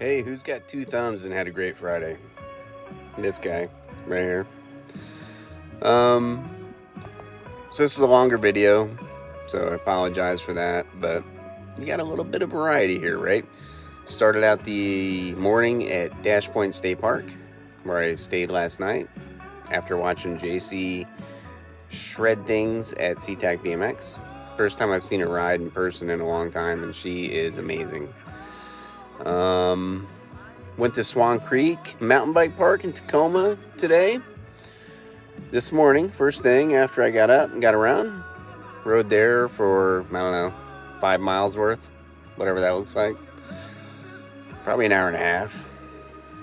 Hey, who's got two thumbs and had a great Friday? This guy, right here. So this is a longer video, so I apologize for that, but you got a little bit of variety here, right? Started out the morning at Dash Point State Park, where I stayed last night after watching JC shred things at SeaTac BMX. First time I've seen her ride in person in a long time, and she is amazing. Went to Swan Creek Mountain Bike Park in Tacoma today. This morning, first thing after I got up and got around, rode there for, I don't know, 5 miles worth, whatever that looks like. Probably an hour and a half,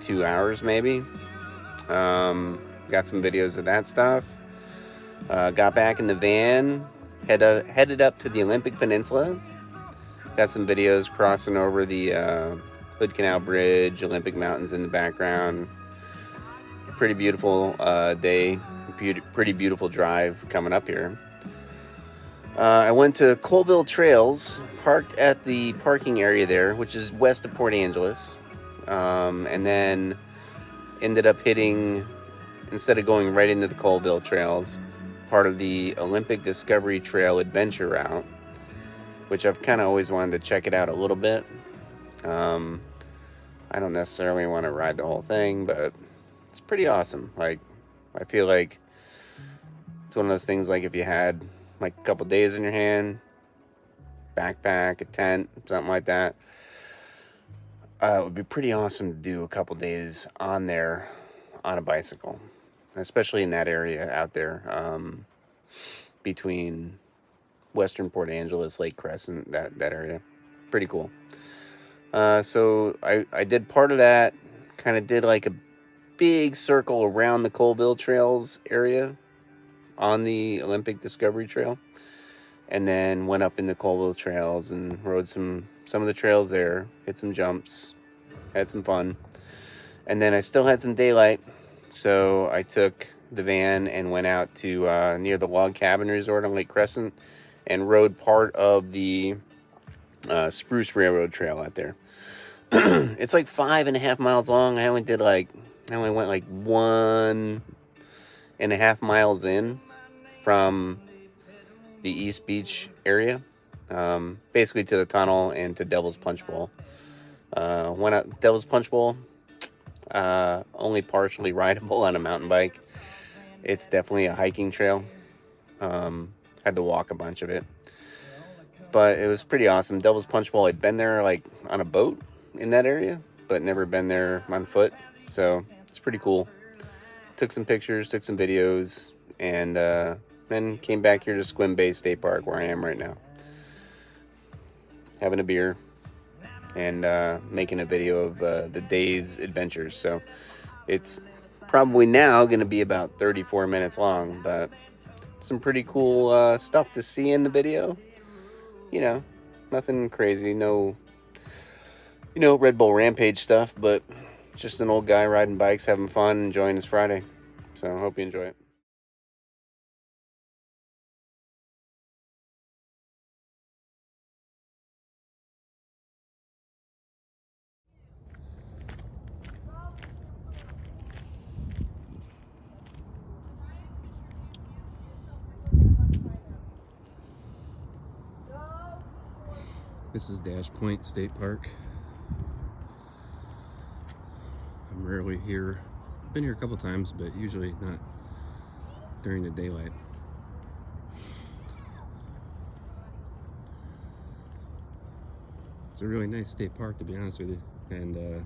2 hours maybe. Got some videos of that stuff. Got back in the van, headed up to the Olympic Peninsula. Got some videos crossing over the Hood Canal Bridge, Olympic Mountains in the background. Pretty beautiful day, pretty beautiful drive coming up here. I went to Colville Trails, parked at the parking area there, which is west of Port Angeles, and then ended up hitting, instead of going right into the Colville Trails, part of the Olympic Discovery Trail adventure route, which I've kind of always wanted to check it out a little bit. I don't necessarily want to ride the whole thing, but it's pretty awesome. Like, I feel like it's one of those things, like if you had like a couple days in your hand, backpack, a tent, something like that, it would be pretty awesome to do a couple days on there on a bicycle, especially in that area out there, between Western Port Angeles, Lake Crescent, that area. Pretty cool. So I did part of that, kind of did like a big circle around the Colville Trails area on the Olympic Discovery Trail, and then went up in the Colville Trails and rode some of the trails there, hit some jumps, had some fun. And then I still had some daylight, so I took the van and went out to near the Log Cabin Resort on Lake Crescent and rode part of the Spruce Railroad Trail out there. It's like 5.5 miles long. I only went like 1.5 miles in from the East Beach area, basically to the tunnel and to Devil's Punch Bowl. Went out Devil's Punch Bowl, only partially rideable on a mountain bike. It's definitely a hiking trail. Had to walk a bunch of it, but it was pretty awesome. Devil's Punch Bowl, I'd been there like on a boat in that area, but never been there on foot, so it's pretty cool. Took some pictures, took some videos, and then came back here to Squim Bay State Park, where I am right now, having a beer and making a video of the day's adventures. So it's probably now going to be about 34 minutes long, but some pretty cool stuff to see in the video. You know, nothing crazy, no, Red Bull Rampage stuff, but just an old guy riding bikes, having fun, enjoying his Friday. So I hope you enjoy it. This is Dash Point State Park. I'm rarely here. Been here a couple times, but usually not during the daylight. It's a really nice state park, to be honest with you, and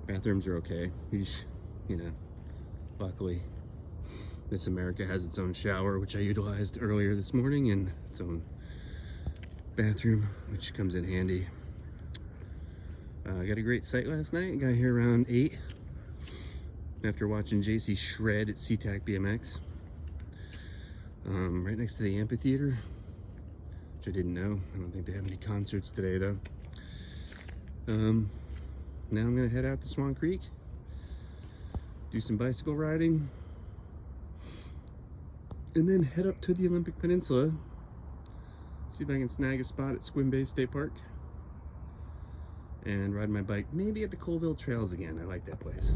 bathrooms are okay. Luckily, Miss America has its own shower, which I utilized earlier this morning, and its own bathroom, which comes in handy. I got a great sight last night. Got here around 8 after watching JC shred at SeaTac BMX, right next to the amphitheater, which I didn't know. I don't think they have any concerts today, though. Now I'm gonna head out to Swan Creek, do some bicycle riding, and then head up to the Olympic Peninsula, see if I can snag a spot at Squim Bay State Park, and ride my bike maybe at the Colville trails again. I like that place.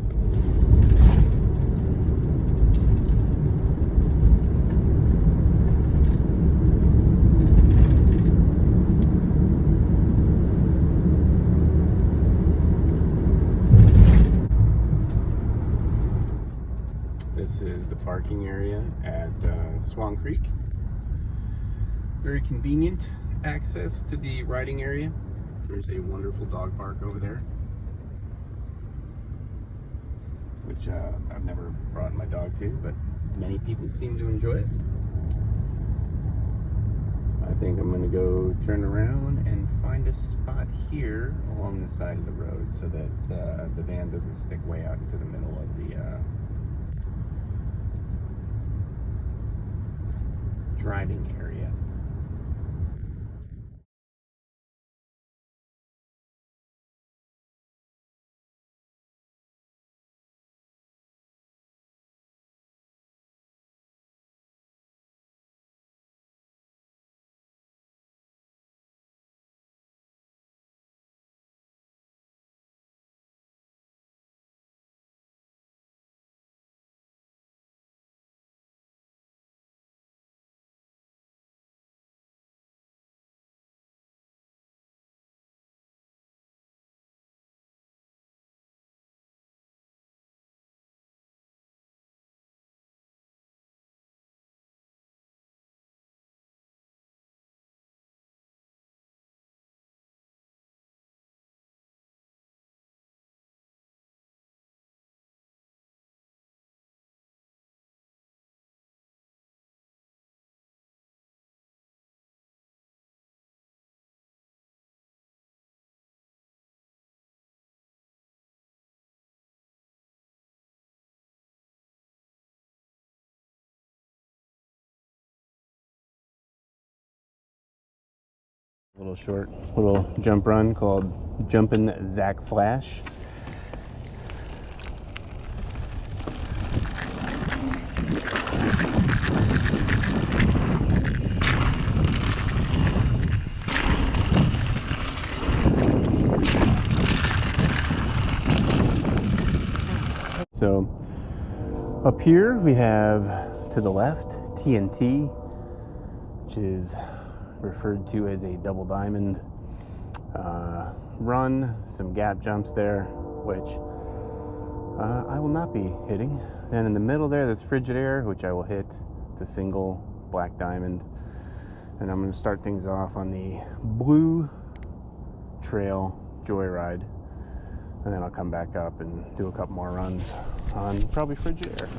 This is the parking area at Swan Creek. It's very convenient access to the riding area. There's a wonderful dog park over there, which I've never brought my dog to, but many people seem to enjoy it. I think I'm going to go turn around and find a spot here along the side of the road so that the van doesn't stick way out into the middle of the driving area. Little short, little jump run called Jumpin' Zach Flash. So up here we have to the left TNT, which is referred to as a double diamond run, some gap jumps there, which I will not be hitting. Then in the middle there, there's Frigid Air, which I will hit. It's a single black diamond. And I'm going to start things off on the Blue Trail Joyride. And then I'll come back up and do a couple more runs on probably Frigid Air.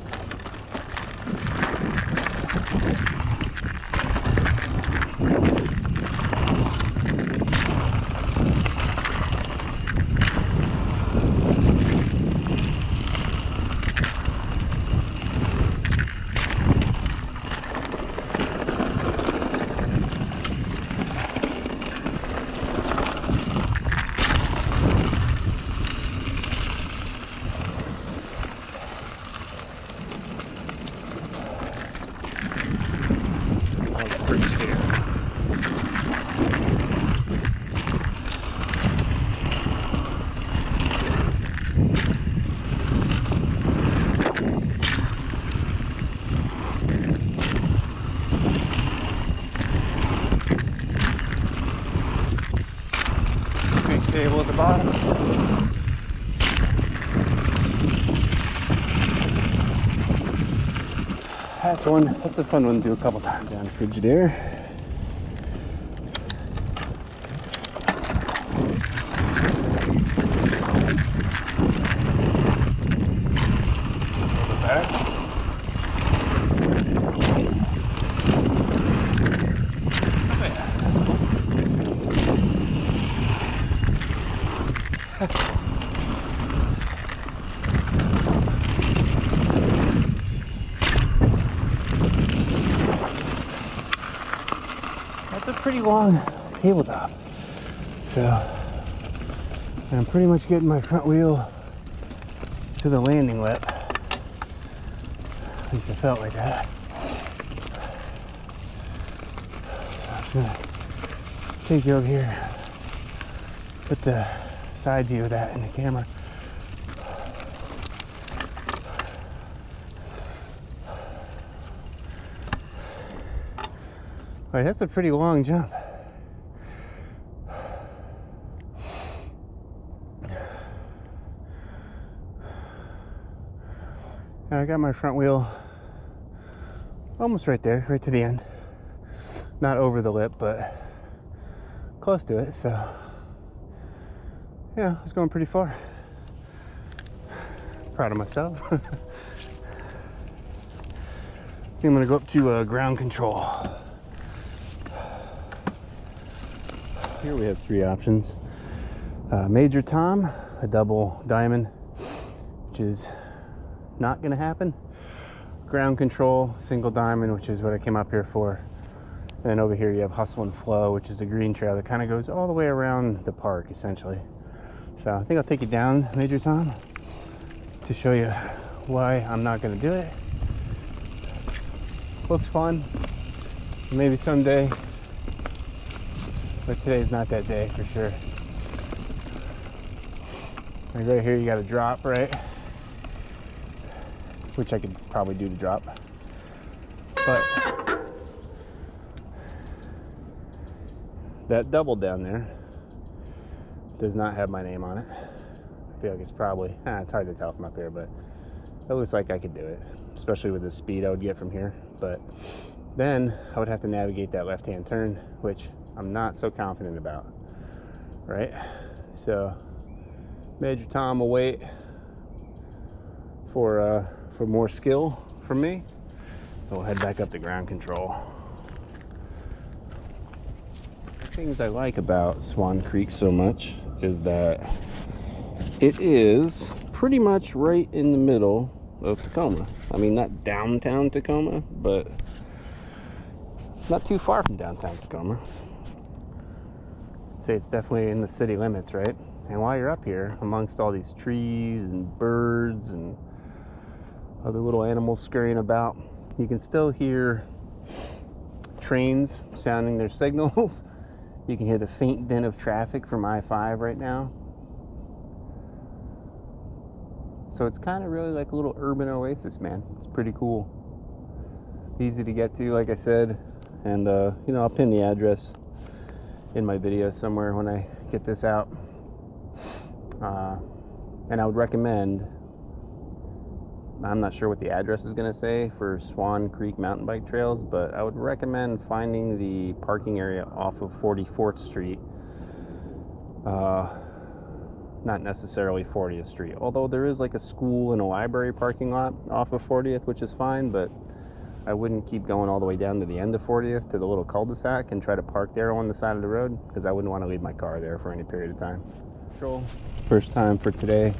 Table at the bottom. That's a fun one to do a couple times down Frigid Air. That's a pretty long tabletop. So I'm pretty much getting my front wheel to the landing lip. At least it felt like that. So I'm gonna take you over here, put the side view of that in the camera. All right, that's a pretty long jump. And I got my front wheel almost right there, right to the end. Not over the lip, but close to it, so yeah, I was going pretty far. Proud of myself. I think I'm gonna go up to ground control. Here we have 3 options. Major Tom, a double diamond, which is not gonna happen. Ground control, single diamond, which is what I came up here for. And then over here you have Hustle and Flow, which is a green trail that kind of goes all the way around the park, essentially. So I think I'll take you down, Major Tom, to show you why I'm not gonna do it. Looks fun, maybe someday, but today's not that day for sure. Like right here you got a drop, right? Which I could probably do the drop, but that double down there does not have my name on it. I feel like it's probably, it's hard to tell from up here, but it looks like I could do it, especially with the speed I would get from here. But then I would have to navigate that left-hand turn, which I'm not so confident about, right? So Major Tom will wait for more skill from me. We'll head back up to ground control. Things I like about Swan Creek so much is that it is pretty much right in the middle of Tacoma. I mean, not downtown Tacoma, but not too far from downtown Tacoma. I'd say it's definitely in the city limits, right? And while you're up here, amongst all these trees and birds and other little animals scurrying about, you can still hear trains sounding their signals. You can hear the faint din of traffic from I-5 right now. So it's kind of really like a little urban oasis, man. It's pretty cool. Easy to get to, like I said. And, you know, I'll pin the address in my video somewhere when I get this out. And I would recommend, I'm not sure what the address is going to say for Swan Creek mountain bike trails, but I would recommend finding the parking area off of 44th Street. Not necessarily 40th Street, although there is like a school and a library parking lot off of 40th, which is fine, but I wouldn't keep going all the way down to the end of 40th to the little cul-de-sac and try to park there on the side of the road, because I wouldn't want to leave my car there for any period of time. First time for today.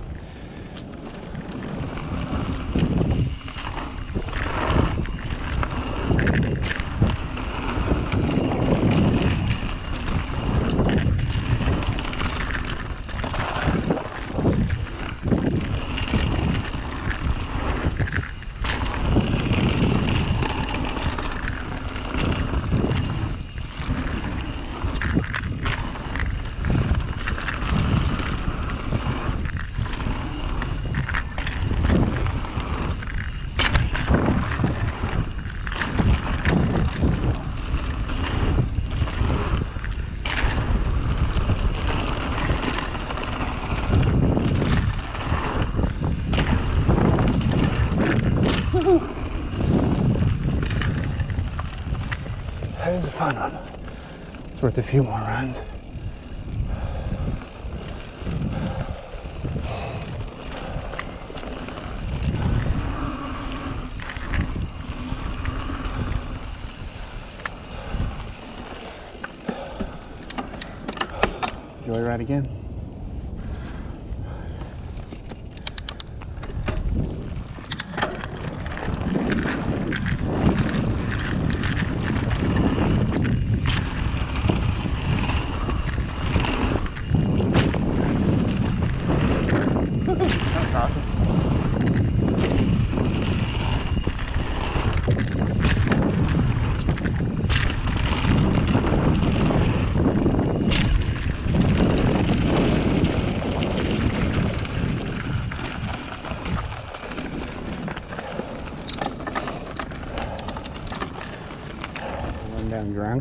That is a fun one. It's worth a few more runs. Joyride again.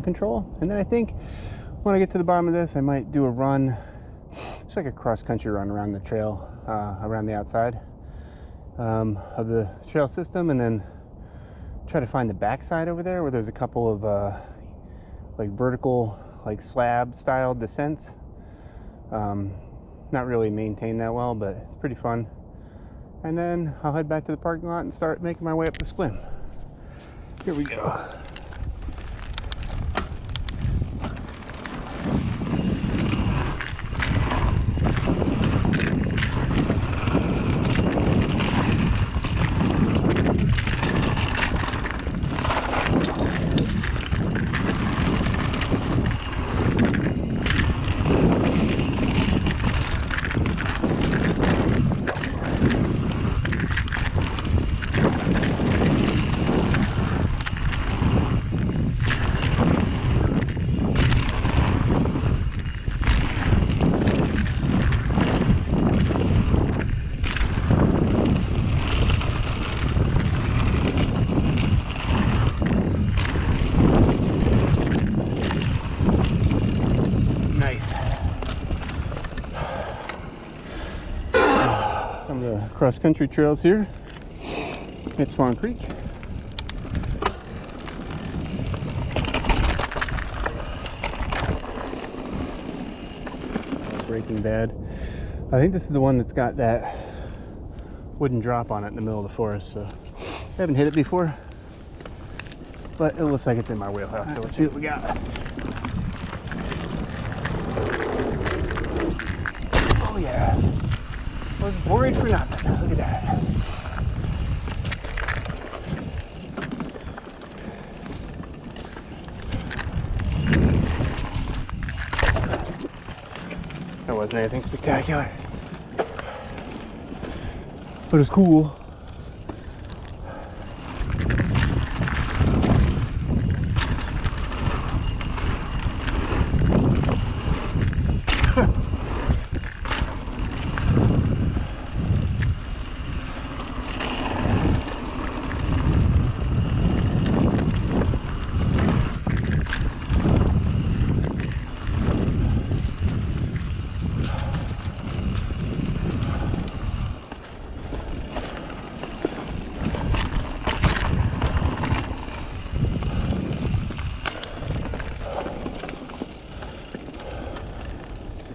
ground control. And then I think when I get to the bottom of this, I might do a run, just like a cross-country run around the trail, around the outside of the trail system, and then try to find the backside over there where there's a couple of like vertical, like slab style descents. Not really maintained that well, but it's pretty fun. And then I'll head back to the parking lot and start making my way up the swim. Here we go. Some of the cross-country trails here at Swan Creek. Breaking Bad. I think this is the one that's got that wooden drop on it in the middle of the forest. So I haven't hit it before, but it looks like it's in my wheelhouse. So let's see what we got. Oh yeah. I was worried for nothing. Look at that. That wasn't anything spectacular, but it's cool.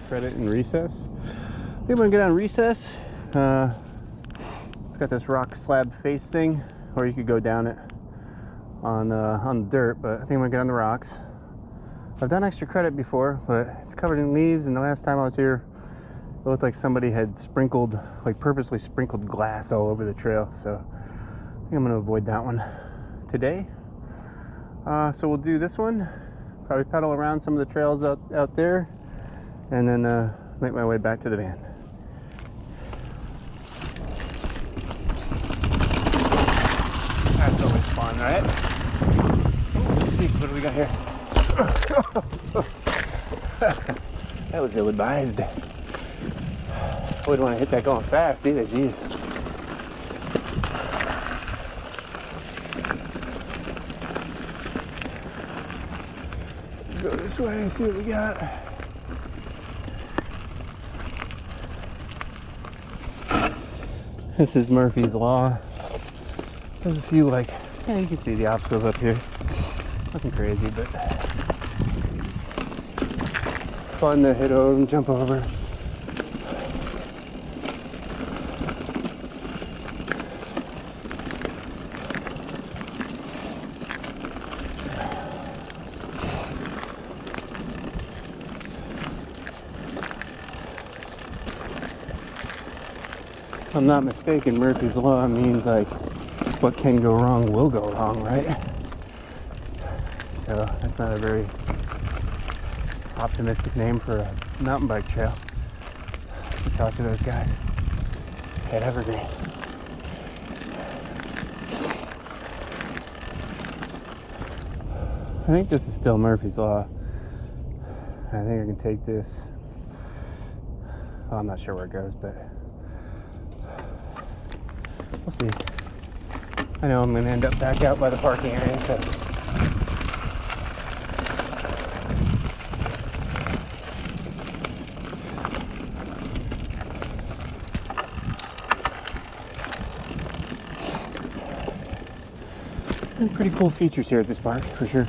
Credit and recess. I think I'm gonna get on recess. It's got this rock slab face thing, or you could go down it on the dirt, but I think I'm gonna get on the rocks. I've done extra credit before, but it's covered in leaves, and the last time I was here, it looked like somebody had sprinkled, like purposely sprinkled glass all over the trail. So I think I'm gonna avoid that one today. So we'll do this one, probably pedal around some of the trails out there, and then make my way back to the van. That's always fun, right? Let's see, what do we got here? That was ill-advised. I wouldn't want to hit that going fast either, geez. Go this way and see what we got. This is Murphy's Law. There's a few, like, yeah, you can see the obstacles up here. Nothing crazy, but fun to hit over and jump over. If I'm not mistaken, Murphy's Law means like what can go wrong will go wrong, right? So that's not a very optimistic name for a mountain bike trail. I should talk to those guys at Evergreen. I think this is still Murphy's Law. I think I can take this. Well, I'm not sure where it goes, but we'll see. I know I'm going to end up back out by the parking area, so Pretty cool features here at this park, for sure.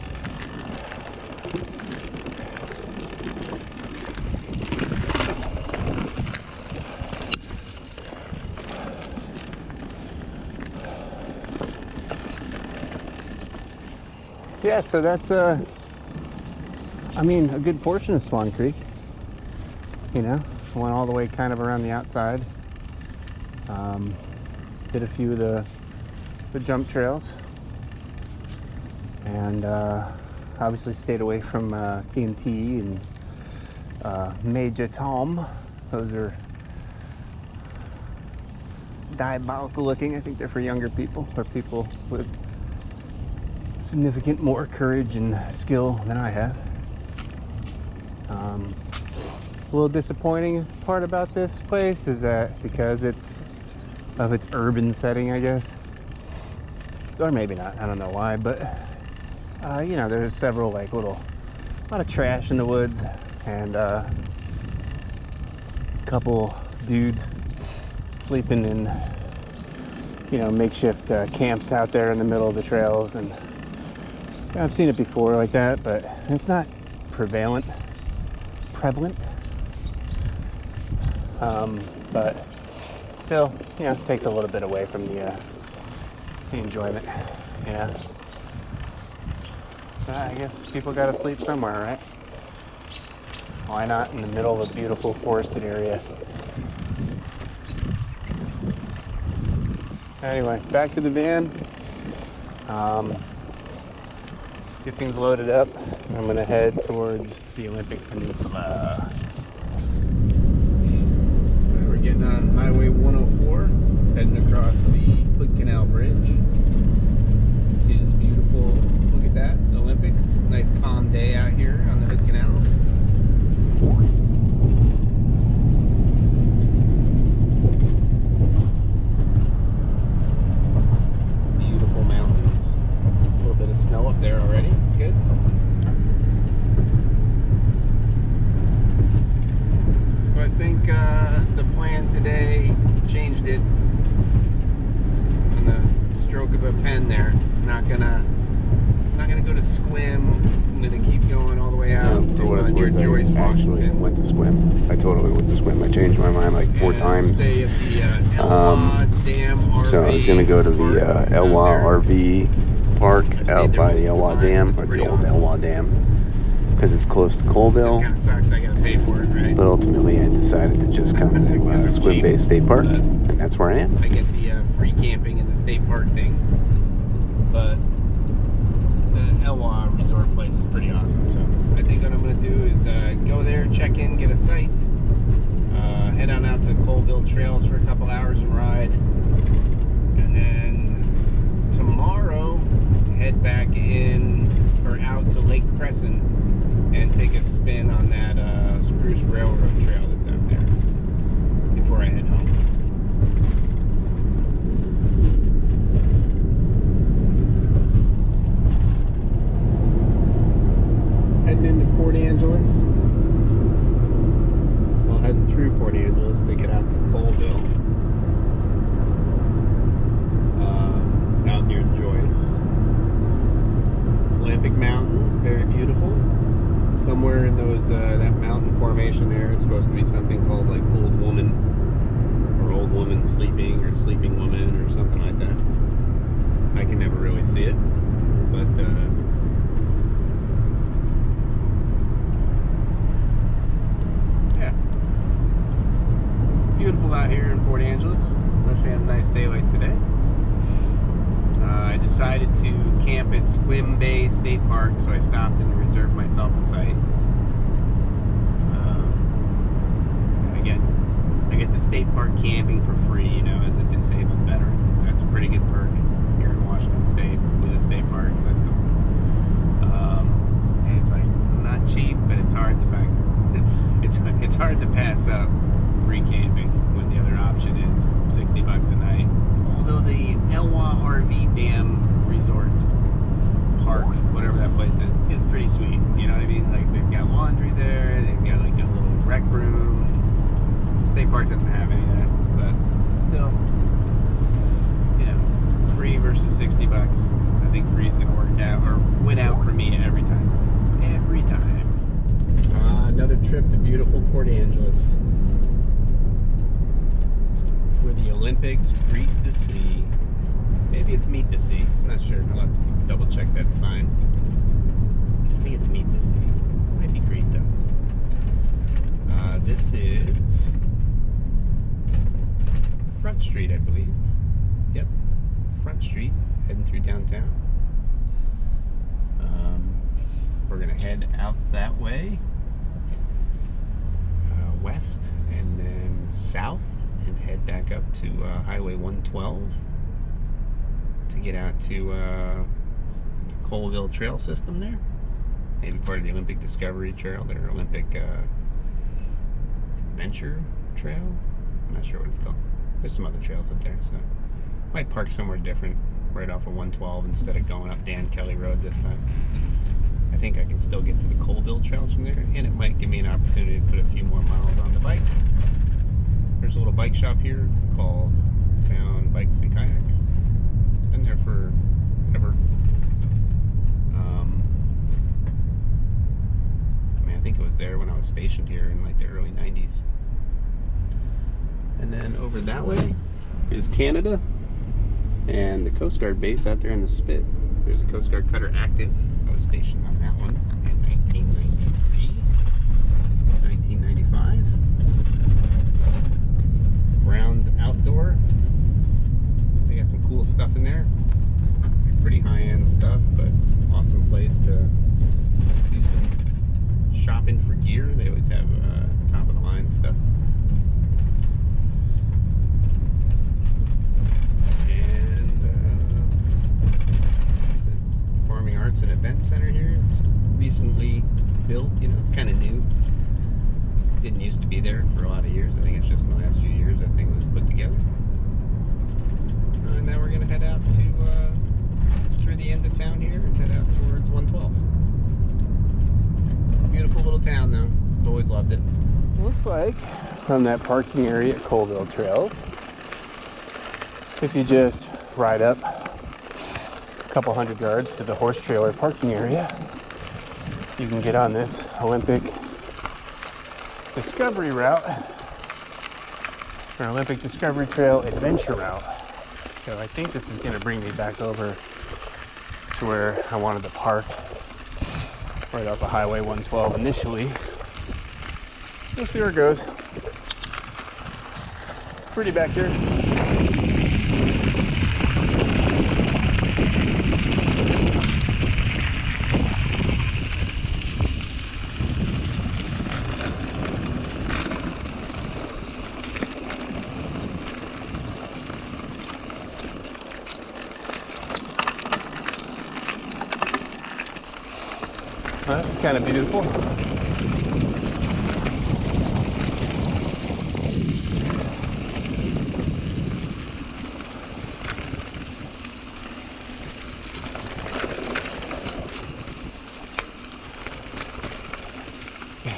Yeah, so that's I mean, a good portion of Swan Creek. You know, went all the way kind of around the outside. Did a few of the jump trails, and obviously stayed away from TNT and Major Tom. Those are diabolical looking. I think they're for younger people or people with significant more courage and skill than I have. A little disappointing part about this place is that because it's of its urban setting, I guess, or maybe not, I don't know why, but you know, there's several like a lot of trash in the woods, and a couple dudes sleeping in, you know, makeshift camps out there in the middle of the trails. And I've seen it before like that, but it's not prevalent. But still, you know, takes a little bit away from the enjoyment, you know. So I guess people gotta sleep somewhere, right? Why not in the middle of a beautiful forested area? Anyway, back to the van. Get things loaded up. I'm gonna head towards the Olympic Peninsula. We're getting on Highway 104, heading across the Hood Canal Bridge. It is beautiful. Look at that, the Olympics. Nice calm day out here on the Hood Canal. Beautiful mountains. A little bit of snow up there already. It's good. So I think the plan today changed it in the stroke of a pen there. Not gonna go to Squim. I'm gonna keep going all the way out For what it's near worth, Joyce, I actually Washington. went to Squim. I totally went to Squim. I changed my mind like 4 times. Stay at the Elwha Dam RV. So I was going to go to the Elwha RV park out by the Elwha Dam, or the old Elwha Dam, because it's close to Colville. Kind of sucks. I gotta pay for it, right? But ultimately, I decided to just come to Squim Bay State Park, and that's where I am. I get the free camping in the state park thing, but the Elwha resort place is pretty awesome. So I think what I'm going to do is go there, check in, get a site, head on out to Colville Trails for a couple hours and ride, and then tomorrow head back in or out to Lake Crescent and take a spin on that Spruce Railroad Trail that's out there before I head home. Heading into Port Angeles. Well, heading through Port Angeles to get out to Colville. Out near Joyce. Olympic Mountains, very beautiful. Somewhere in those that mountain formation there, it's supposed to be something called like Old Woman, or Old Woman Sleeping, or Sleeping Woman, or something like that. I can never really see it, but yeah, it's beautiful out here in Port Angeles, especially on a nice day like today. I decided to camp at Squim Bay State Park, so I stopped and reserved myself a site. I get the state park camping for free, you know, as a disabled veteran. That's a pretty good perk here in Washington State with a state park system. And it's like not cheap, but it's hard to find. It's hard to pass up free camping when the other option is $60 a night. Although the Elwha RV Dam Resort Park, whatever that place is pretty sweet. You know what I mean? Like, they've got laundry there, they've got like a little rec room. State Park doesn't have any of that, but still, you know, free versus $60. I think free's gonna work out, or win out for me every time. Every time. Another trip to beautiful Port Angeles, where the Olympics greet the sea. Maybe it's meet the sea. I'm not sure. I'll have to double check that sign. I think it's meet the sea. Might be great though. This is Front Street, I believe. Yep, Front Street, heading through downtown. We're gonna head out that way, west, and then south, and head back up to Highway 112 to get out to Colville trail system there. Maybe part of the Olympic Discovery Trail, their Olympic Adventure Trail. I'm not sure what it's called. There's some other trails up there, so might park somewhere different, right off of 112 instead of going up Dan Kelly Road this time. I think I can still get to the Colville trails from there, and it might give me an opportunity to put a few more miles on the bike. There's a little bike shop here called Sound Bikes and Kayaks. It's been there for ever. I think it was there when I was stationed here in like the early 90s. And then over that way is Canada and the Coast Guard base out there in the Spit. There's a Coast Guard cutter active. I was stationed on that one in 1993, 1995. Brown's Outdoor. They got some cool stuff in there. Pretty high-end stuff, but awesome place to do some shopping for gear. They always have top of the line stuff. And Farming Arts and Event Center here. It's recently built, you know, it's kind of new. Didn't used to be there for a lot of years. I think it's just in the last few years that thing was put together. And then we're gonna head out to through the end of town here and head out towards 112. Beautiful little town though. Always loved it. Looks like from that parking area at Colville Trails, if you just ride up a couple hundred yards to the horse trailer parking area, you can get on this Olympic Discovery route, or Olympic Discovery Trail Adventure route. So I think this is going to bring me back over to where I wanted to park, right off of Highway 112 initially. We'll see where it goes. Pretty back here. That's kind of beautiful.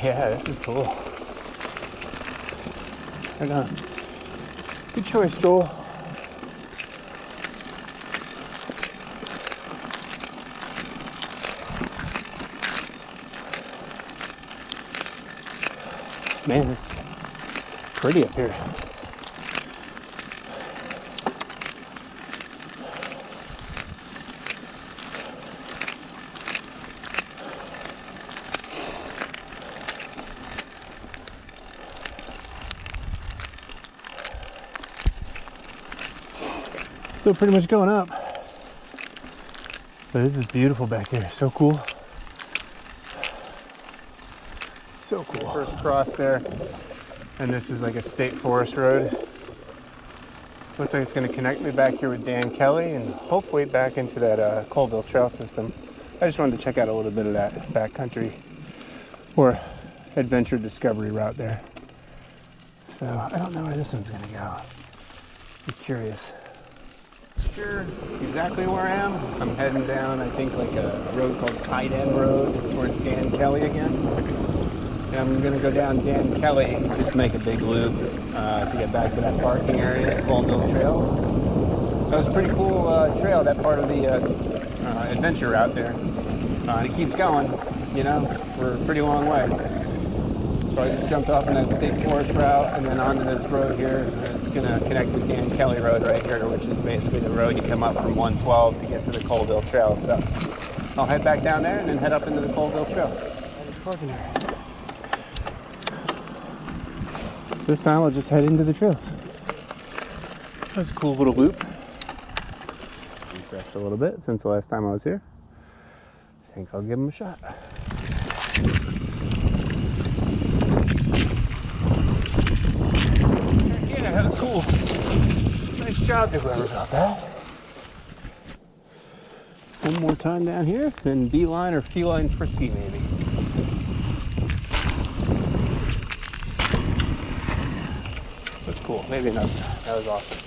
Yeah, this is cool. Right on. Good choice, Joel. Man, it's pretty up here. Still pretty much going up. But this is beautiful back here. So cool. So cool. First cross there, and this is like a state forest road. Looks like it's going to connect me back here with Dan Kelly and hopefully back into that Colville trail system. I just wanted to check out a little bit of that backcountry or adventure discovery route there. So I don't know where this one's going to go. Be curious. Sure exactly where I am. I'm heading down, I think, like a road called Kaiden Road towards Dan Kelly again. And I'm going to go down Dan Kelly and just make a big loop to get back to that parking area at Colville Trails. That was a pretty cool trail, that part of the adventure route there. And it keeps going, you know, for a pretty long way. So I just jumped off on that state forest route and then onto this road here. It's going to connect with Dan Kelly Road right here, which is basically the road you come up from 112 to get to the Colville Trail. So I'll head back down there and then head up into the Colville Trails. Parking area. This time I'll just head into the trails. That's a cool little loop. Refreshed a little bit since the last time I was here. I think I'll give them a shot. Yeah, that was cool. Nice job to whoever got that. One more time down here, then beeline or feline frisky maybe. That's cool. Maybe another time. That was awesome.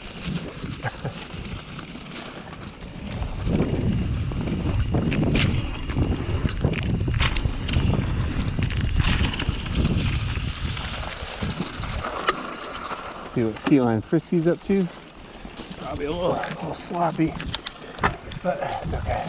See what feline frisky's up to. Probably a little sloppy, but it's okay.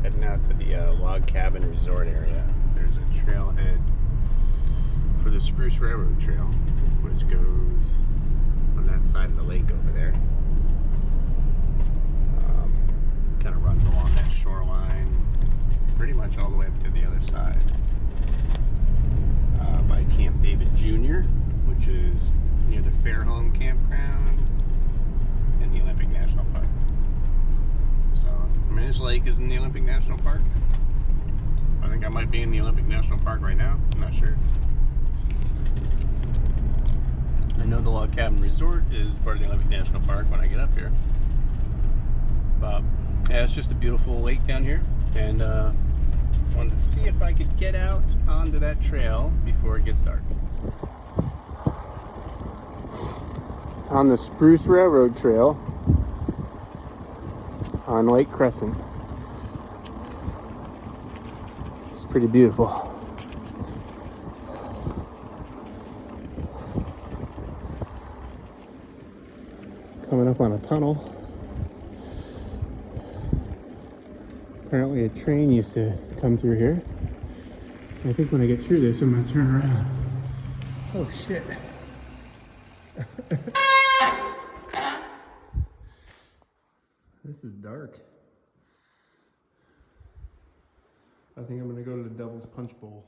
Heading out to the log cabin resort area. There's a trailhead for the Spruce Railroad Trail, which goes on that side of the lake over there. Kind of runs along that shoreline, pretty much all the way up to the other side. By Camp David Jr., which is near the Fairholme Campground and the Olympic National Park. So, I mean, this lake is in the Olympic National Park. I think I might be in the Olympic National Park right now. I'm not sure. I know the Log Cabin Resort is part of the Olympic National Park when I get up here. But, yeah, it's just a beautiful lake down here. And wanted to see if I could get out onto that trail before it gets dark. On the Spruce Railroad Trail on Lake Crescent. It's pretty beautiful. Coming up on a tunnel. Apparently a train used to come through here. I think when I get through this, I'm gonna turn around. Oh shit. This is dark. I think I'm gonna go to the Devil's Punch Bowl.